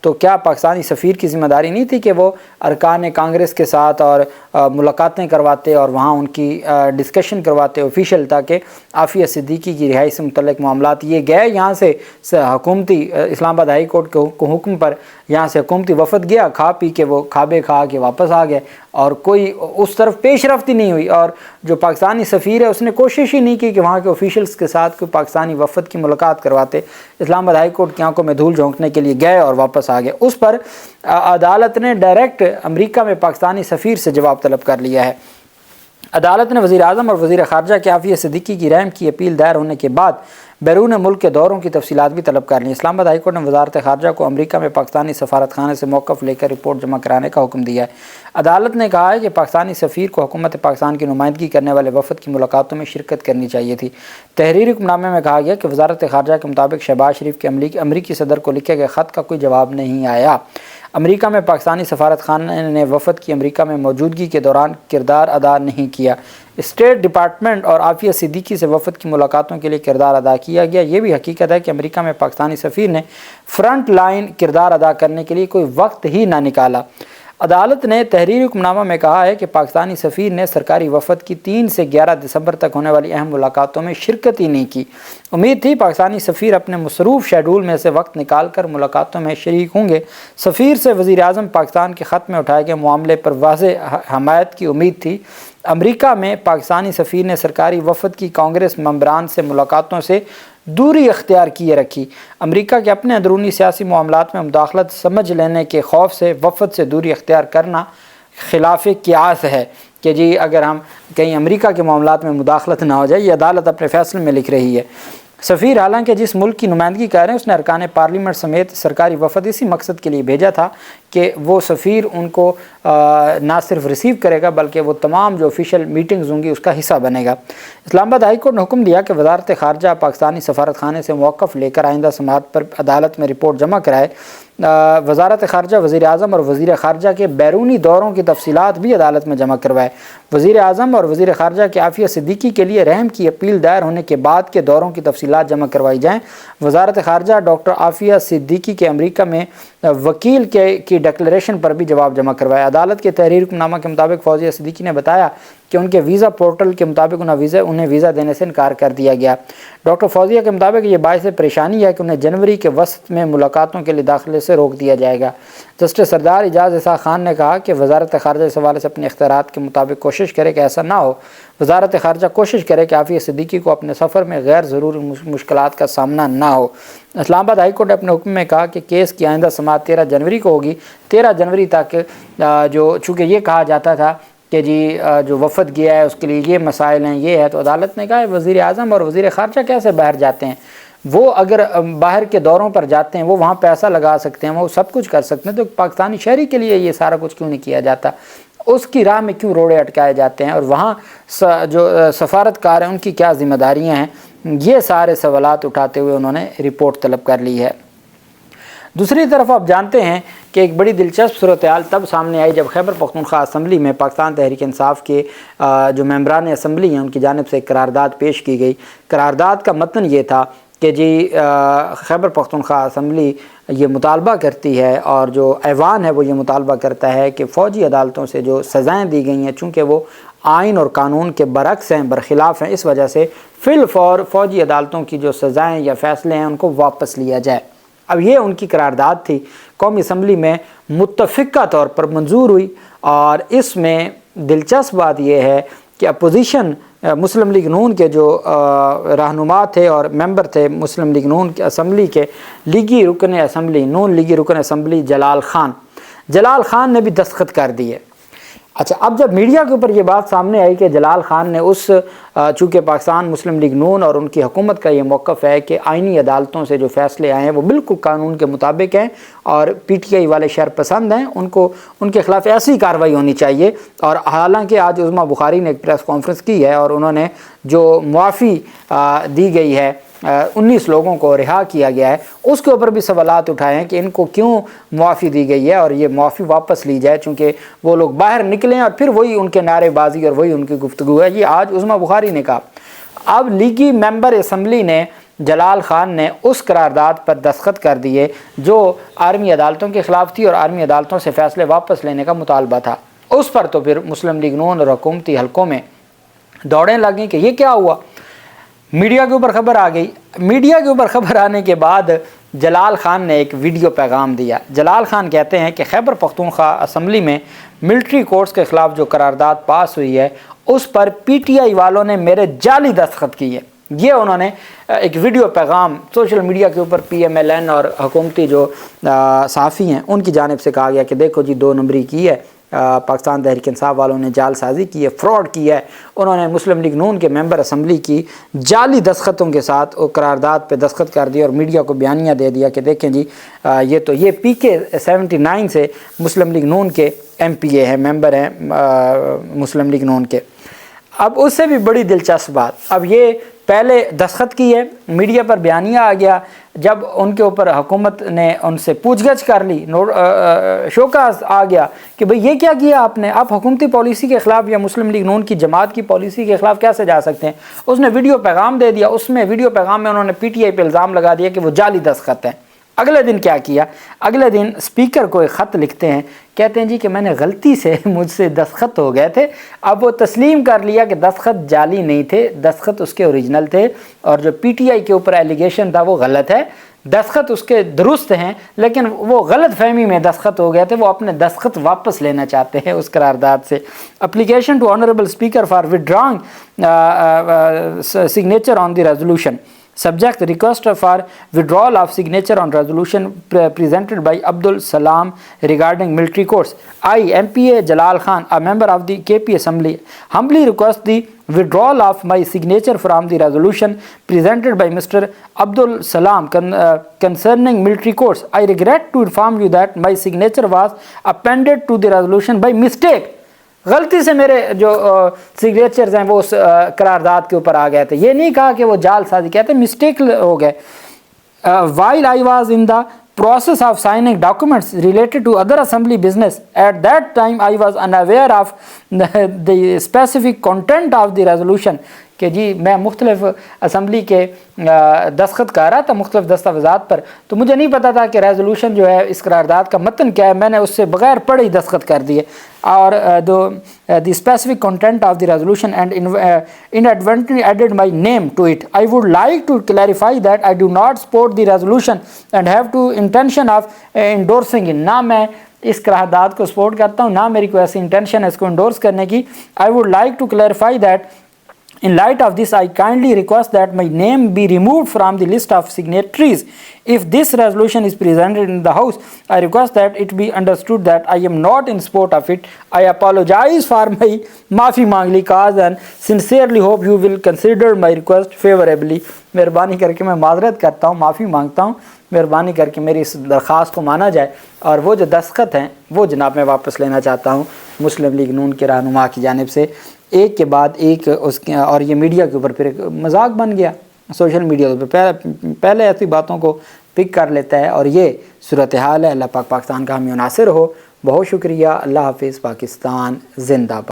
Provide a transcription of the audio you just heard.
تو کیا پاکستانی سفیر کی ذمہ داری نہیں تھی کہ وہ ارکان کانگریس کے ساتھ اور ملاقاتیں کرواتے اور وہاں ان کی ڈسکشن کرواتے آفیشیل، تاکہ عافیہ صدیقی کی رہائی سے متعلق معاملات یہ گئے یہاں سے حکومتی اسلام آباد ہائی کورٹ کے حکم پر یہاں سے حکومتی وفد گیا، کھا پی کے وہ کھابے کھا کے واپس آ گئے اور کوئی اس طرف پیش رفت ہی نہیں ہوئی، اور جو پاکستانی سفیر ہے اس نے کوشش ہی نہیں کی کہ وہاں کے آفیشلز کے ساتھ کوئی پاکستانی وفد کی ملاقات کرواتے، اسلام آباد ہائی کورٹ کی آنکھوں میں دھول جھونکنے کے لیے گئے اور واپس آ گئے۔ اس پر عدالت نے ڈائریکٹ امریکہ میں پاکستانی سفیر سے جواب طلب کر لیا ہے۔ عدالت نے وزیر اعظم اور وزیر خارجہ کے عافیہ صدیقی کی رحم کی اپیل دائر ہونے کے بعد بیرون ملک کے دوروں کی تفصیلات بھی طلب کر لی۔ اسلام آباد ہائی کورٹ نے وزارت خارجہ کو امریکہ میں پاکستانی سفارت خانے سے موقف لے کر رپورٹ جمع کرانے کا حکم دیا ہے۔ عدالت نے کہا ہے کہ پاکستانی سفیر کو حکومت پاکستان کی نمائندگی کرنے والے وفد کی ملاقاتوں میں شرکت کرنی چاہیے تھی۔ تحریری حکم نامے میں کہا گیا کہ وزارت خارجہ کے مطابق شہباز شریف کے امریکی صدر کو لکھے گئے خط کا کوئی جواب نہیں آیا۔ امریکہ میں پاکستانی سفارت خانے نے وفد کی امریکہ میں موجودگی کے دوران کردار ادا نہیں کیا۔ اسٹیٹ ڈپارٹمنٹ اور عافیہ صدیقی سے وفد کی ملاقاتوں کے لیے کردار ادا کیا گیا۔ یہ بھی حقیقت ہے کہ امریکہ میں پاکستانی سفیر نے فرنٹ لائن کردار ادا کرنے کے لیے کوئی وقت ہی نہ نکالا۔ عدالت نے تحریری حکم نامہ میں کہا ہے کہ پاکستانی سفیر نے سرکاری وفد کی 3 سے 11 دسمبر تک ہونے والی اہم ملاقاتوں میں شرکت ہی نہیں کی۔ امید تھی پاکستانی سفیر اپنے مصروف شیڈول میں سے وقت نکال کر ملاقاتوں میں شریک ہوں گے۔ سفیر سے وزیر اعظم پاکستان کے خط میں اٹھائے گئے معاملے پر واضح حمایت کی امید تھی۔ امریکہ میں پاکستانی سفیر نے سرکاری وفد کی کانگریس ممبران سے ملاقاتوں سے دوری اختیار کیے رکھی۔ امریکہ کے اپنے اندرونی سیاسی معاملات میں مداخلت سمجھ لینے کے خوف سے وفد سے دوری اختیار کرنا خلاف قیاس ہے کہ جی اگر ہم کہیں امریکہ کے معاملات میں مداخلت نہ ہو جائے۔ یہ عدالت اپنے فیصلے میں لکھ رہی ہے۔ سفیر حالانکہ جس ملک کی نمائندگی کر رہے ہیں اس نے ارکان پارلیمنٹ سمیت سرکاری وفد اسی مقصد کے لیے بھیجا تھا کہ وہ سفیر ان کو نہ صرف ریسیو کرے گا بلکہ وہ تمام جو آفیشیل میٹنگز ہوں گی اس کا حصہ بنے گا۔ اسلام آباد ہائی کورٹ نے حکم دیا کہ وزارت خارجہ پاکستانی سفارت خانے سے موقف لے کر آئندہ سماعت پر عدالت میں رپورٹ جمع کرائے۔ وزارت خارجہ وزیر اعظم اور وزیر خارجہ کے بیرونی دوروں کی تفصیلات بھی عدالت میں جمع کروائے۔ وزیر اعظم اور وزیر خارجہ کے عافیہ صدیقی کے لیے رحم کی اپیل دائر ہونے کے بعد کے دوروں کی تفصیلات جمع کروائی جائیں۔ وزارت خارجہ ڈاکٹر عافیہ صدیقی کے امریکہ میں وکیل کی ڈکلیریشن پر بھی جواب جمع کروایا۔ عدالت کے تحریر حکم نامہ کے مطابق فوزیہ صدیقی نے بتایا کہ ان کے ویزا پورٹل کے مطابق انہیں ویزا دینے سے انکار کر دیا گیا۔ ڈاکٹر فوزیہ کے مطابق یہ باعث پریشانی ہے کہ انہیں جنوری کے وسط میں ملاقاتوں کے لیے داخلے سے روک دیا جائے گا۔ جسٹس سردار اعجاز اسحاق خان نے کہا کہ وزارت خارجہ اس حوالے سے اپنے اختیارات کے مطابق کوشش کرے کہ ایسا نہ ہو۔ وزارت خارجہ کوشش کرے کہ عافیہ صدیقی کو اپنے سفر میں غیر ضروری مشکلات کا سامنا نہ ہو۔ اسلام آباد ہائی کورٹ نے اپنے حکم میں کہا کہ کیس کی آئندہ سماعت 13 جنوری کو ہوگی۔ 13 جنوری تک چونکہ یہ کہا جاتا تھا کہ جی جو وفد گیا ہے اس کے لیے یہ مسائل ہیں یہ ہے، تو عدالت نے کہا وزیر اعظم اور وزیر خارجہ کیسے باہر جاتے ہیں؟ وہ اگر باہر کے دوروں پر جاتے ہیں وہ وہاں پیسہ لگا سکتے ہیں، وہ سب کچھ کر سکتے ہیں، تو پاکستانی شہری کے لیے یہ سارا کچھ کیوں نہیں کیا جاتا؟ اس کی راہ میں کیوں روڑے اٹکائے جاتے ہیں اور وہاں جو سفارتکار ہیں ان کی کیا ذمہ داریاں ہیں؟ یہ سارے سوالات اٹھاتے ہوئے انہوں نے رپورٹ طلب کر لی ہے۔ دوسری طرف آپ جانتے ہیں کہ ایک بڑی دلچسپ صورتحال تب سامنے آئی جب خیبر پختونخوا اسمبلی میں پاکستان تحریک انصاف کے جو ممبران اسمبلی ہیں ان کی جانب سے ایک قرارداد پیش کی گئی۔ قرارداد کا متن یہ تھا کہ جی خیبر پختونخوا اسمبلی یہ مطالبہ کرتی ہے اور جو ایوان ہے وہ یہ مطالبہ کرتا ہے کہ فوجی عدالتوں سے جو سزائیں دی گئی ہیں چونکہ وہ آئین اور قانون کے برعکس ہیں، برخلاف ہیں، اس وجہ سے فی الفور فوجی عدالتوں کی جو سزائیں یا فیصلے ہیں ان کو واپس لیا جائے۔ اب یہ ان کی قرارداد تھی، قومی اسمبلی میں متفقہ طور پر منظور ہوئی، اور اس میں دلچسپ بات یہ ہے کہ اپوزیشن مسلم لیگ نون کے جو رہنما تھے اور ممبر تھے مسلم لیگ نون کے اسمبلی کے لیگی رکن اسمبلی نون لیگی رکن اسمبلی جلال خان نے بھی دستخط کر دیے۔ اچھا، اب جب میڈیا کے اوپر یہ بات سامنے آئی کہ جلال خان نے چونکہ پاکستان مسلم لیگ نون اور ان کی حکومت کا یہ موقف ہے کہ آئینی عدالتوں سے جو فیصلے آئے ہیں وہ بالکل قانون کے مطابق ہیں اور پی ٹی آئی والے شر پسند ہیں، ان کے خلاف ایسی کارروائی ہونی چاہیے، اور حالانکہ آج عظمیٰ بخاری نے ایک پریس کانفرنس کی ہے اور انہوں نے جو معافی دی گئی ہے 19 لوگوں کو رہا کیا گیا ہے اس کے اوپر بھی سوالات اٹھائے ہیں کہ ان کو کیوں معافی دی گئی ہے اور یہ معافی واپس لی جائے، چونکہ وہ لوگ باہر نکلیں اور پھر وہی ان کے نعرے بازی اور وہی ان کی گفتگو ہے۔ یہ آج عظمیٰ بخاری نے کہا۔ اب لیگی ممبر اسمبلی نے جلال خان نے اس قرارداد پر دستخط کر دیے جو آرمی عدالتوں کے خلاف تھی اور آرمی عدالتوں سے فیصلے واپس لینے کا مطالبہ تھا۔ اس پر تو پھر مسلم لیگ نون اور حکومتی حلقوں میں دوڑیں لگیں کہ یہ کیا ہوا، میڈیا کے اوپر خبر آ گئی۔ میڈیا کے اوپر خبر آنے کے بعد جلال خان نے ایک ویڈیو پیغام دیا۔ جلال خان کہتے ہیں کہ خیبر پختونخوا اسمبلی میں ملٹری کورٹس کے خلاف جو قرارداد پاس ہوئی ہے اس پر پی ٹی آئی والوں نے میرے جعلی دستخط کیے۔ یہ انہوں نے ایک ویڈیو پیغام سوشل میڈیا کے اوپر پی ایم ایل این اور حکومتی جو صحافی ہیں ان کی جانب سے کہا گیا کہ دیکھو جی 2 نمبری کی ہے، پاکستان تحریک انصاف والوں نے جعل سازی کی ہے، فراڈ کی ہے۔ انہوں نے مسلم لیگ نون کے ممبر اسمبلی کی جعلی دستخطوں کے ساتھ قرارداد پہ دستخط کر دیا اور میڈیا کو بیانیہ دے دیا کہ دیکھیں جی یہ پی کے 79 سے مسلم لیگ نون کے ایم پی اے ہیں، ممبر ہیں مسلم لیگ نون کے۔ اب اس سے بھی بڑی دلچسپ بات، اب یہ پہلے دستخط کی ہے، میڈیا پر بیانیہ آ گیا، جب ان کے اوپر حکومت نے ان سے پوچھ گچھ کر لی، شوکاز آ گیا کہ بھئی یہ کیا کیا آپ نے، آپ حکومتی پالیسی کے خلاف یا مسلم لیگ نون کی جماعت کی پالیسی کے خلاف کیسے جا سکتے ہیں۔ اس نے ویڈیو پیغام دے دیا، اس میں ویڈیو پیغام میں انہوں نے پی ٹی آئی پہ الزام لگا دیا کہ وہ جعلی دستخط ہیں۔ اگلے دن کیا کیا، اگلے دن اسپیکر کو ایک خط لکھتے ہیں، کہتے ہیں جی کہ میں نے غلطی سے مجھ سے دستخط ہو گئے تھے۔ اب وہ تسلیم کر لیا کہ دستخط جعلی نہیں تھے، دستخط اس کے اوریجنل تھے، اور جو پی ٹی آئی کے اوپر ایلیگیشن تھا وہ غلط ہے، دستخط اس کے درست ہیں لیکن وہ غلط فہمی میں دستخط ہو گئے تھے، وہ اپنے دستخط واپس لینا چاہتے ہیں اس قرارداد سے۔ Application to honourable speaker for withdrawing signature on the resolution. Subject: request for withdrawal of signature on resolution presented by Abdul Salam regarding military courts. I, MPA Jalal Khan, a member of the KP Assembly, humbly request the withdrawal of my signature from the resolution presented by Mr. Abdul Salam concerning military courts. I regret to inform you that my signature was appended to the resolution by mistake. غلطی سے میرے جو signatures ہیں وہ اس قرارداد کے اوپر آ گئے تھے، یہ نہیں کہا کہ وہ جعل سازی، کہتے ہیں مسٹیک ہو گئے۔ While I was in the process of signing documents related to other assembly business, at that time I was unaware of the specific content of the resolution. کہ جی میں مختلف اسمبلی کے دستخط کر رہا تھا مختلف دستاویزات پر، تو مجھے نہیں پتا تھا کہ ریزولوشن جو ہے اس قرارداد کا متن کیا ہے، میں نے اس سے بغیر پڑھے ہی دستخط کر دیے۔ اور the specific content of the resolution and inadvertently added my name to it. I would like to clarify that I do not support the resolution and have to intention of endorsing it. نہ میں اس قرارداد کو support کرتا ہوں، نہ میری کوئی ایسی انٹینشن ہے اس کو انڈورس کرنے کی۔ I would like to clarify that in light of this, I kindly request that my name be removed from the list of signatories. If this resolution is presented in the House, I request that it be understood that I am not in support of it. I apologize for my maafi mangli cause and sincerely hope you will consider my request favorably. مہربانی کر کے میں معذرت کرتا ہوں، معافی مانگتا ہوں، مہربانی کر کے میری اس درخواست کو مانا جائے، اور وہ جو دستخط ہیں وہ جناب میں واپس لینا چاہتا ہوں مسلم لیگ نون کے رہنما کی جانب سے۔ ایک کے بعد ایک اس کے، اور یہ میڈیا کے اوپر پھر ایک مذاق بن گیا، سوشل میڈیا کے اوپر پہلے ایسی باتوں کو پک کر لیتا ہے، اور یہ صورتحال ہے۔ اللہ پاک پاکستان کا حامی و ناصر ہو۔ بہت شکریہ، اللہ حافظ، پاکستان زندہ باد۔